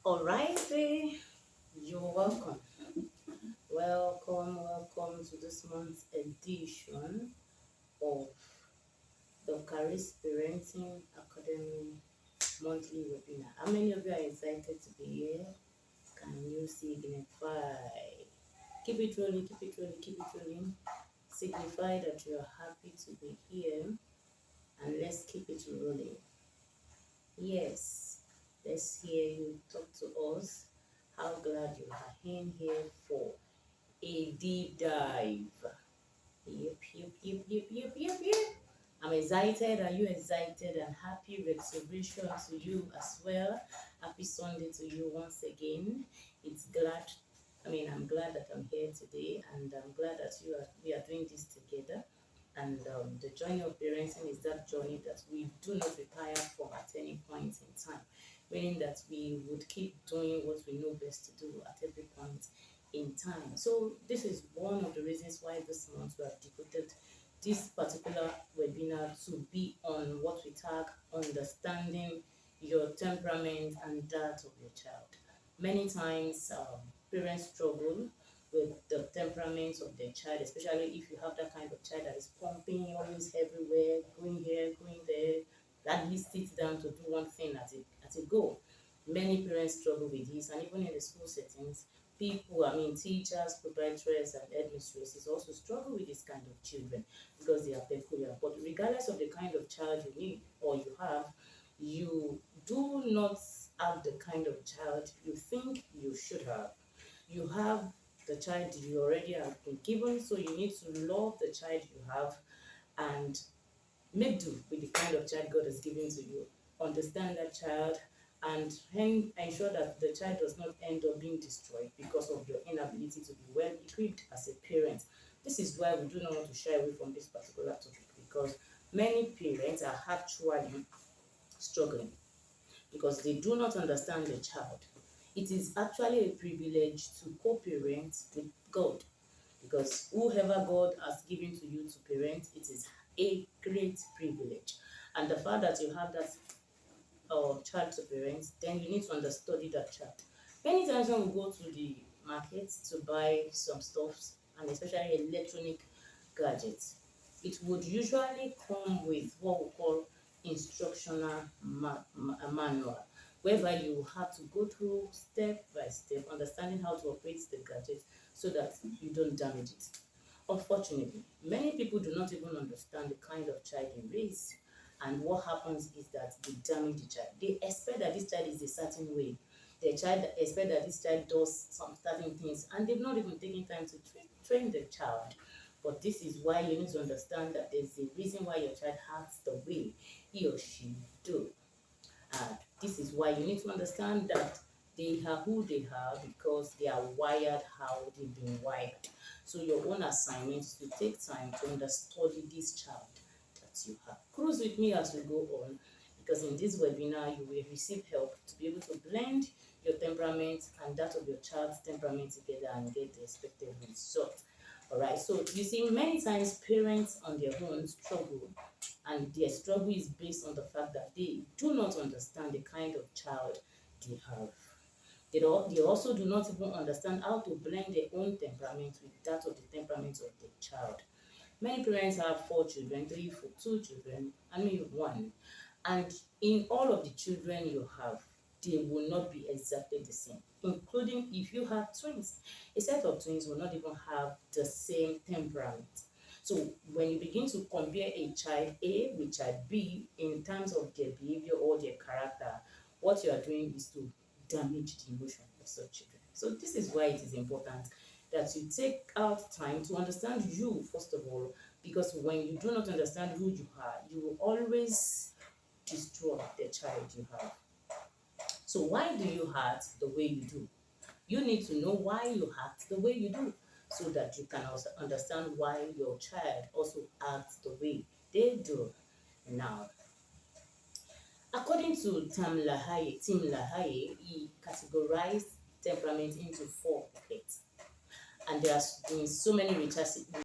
Alrighty, you're welcome. Welcome to this month's edition of the Caris Parenting Academy monthly webinar. How many of you are excited to be here? Can you signify? Keep it rolling, keep it rolling, keep it rolling. Signify that you are happy to be here and let's keep it rolling. Yes, let's hear you talk to us. How glad you are in here for a deep dive. Yep. I'm excited. Are you excited? And happy restoration to you as well. Happy Sunday to you once again. I'm glad that I'm here today, and I'm glad that we are doing this together. And the journey of parenting is that journey that we do not retire from at any point in time, meaning that we would keep doing what we know best to do at every point in time. So this is one of the reasons why this month we have devoted this particular webinar to be on what we tag understanding your temperament and that of your child. Many times parents struggle with the temperaments of their child, especially if you have that kind of child that is pumping always everywhere, going here, going there, hardly sits down to do one thing at a go. Many parents struggle with this, and even in the school settings, teachers, proprietors, and headmistresses also struggle with this kind of children because they are peculiar. But regardless of the kind of child you need or you have, you do not have the kind of child you think you should have. You have the child you already have been given, so you need to love the child you have and make do with the kind of child God has given to you. Understand that child and ensure that the child does not end up being destroyed because of your inability to be well equipped as a parent. This is why we do not want to shy away from this particular topic, because many parents are actually struggling because they do not understand the child. It is actually a privilege to co-parent with God, because whoever God has given to you to parent, it is a great privilege. And the fact that you have that child to parent, then you need to understudy that child. Many times when we go to the market to buy some stuffs, and especially electronic gadgets, it would usually come with what we call instructional manual, whereby you have to go through step by step, understanding how to operate the gadget so that you don't damage it. Unfortunately, many people do not even understand the kind of child they raise, and what happens is that they damage the child. They expect that this child is a certain way. The child expect that this child does some certain things, and they've not even taken time to train the child. But this is why you need to understand that there's a reason why your child acts the way he or she do. This is why you need to understand that they are who they are because they are wired how they've been wired. So your own assignment is to take time to understudy this child that you have. Cruise with me as we go on, because in this webinar you will receive help to be able to blend your temperament and that of your child's temperament together and get the expected result. Alright, so you see, many times parents on their own struggle, and their struggle is based on the fact that they do not understand the kind of child they have. They also do not even understand how to blend their own temperament with that of the temperament of the child. Many parents have 4 children, 3, 4, 2 children, and maybe 1. And in all of the children you have, they will not be exactly the same, including if you have twins. A set of twins will not even have the same temperament. So when you begin to compare a child A with child B in terms of their behavior or their character, what you are doing is to damage the emotion of such children. So this is why it is important that you take out time to understand you, first of all, because when you do not understand who you are, you will always destroy the child you have. So why do you act the way you do? You need to know why you act the way you do, so that you can also understand why your child also acts the way they do. Now, according to Tim LaHaye, he categorized temperament into 4 buckets. And there has been so many research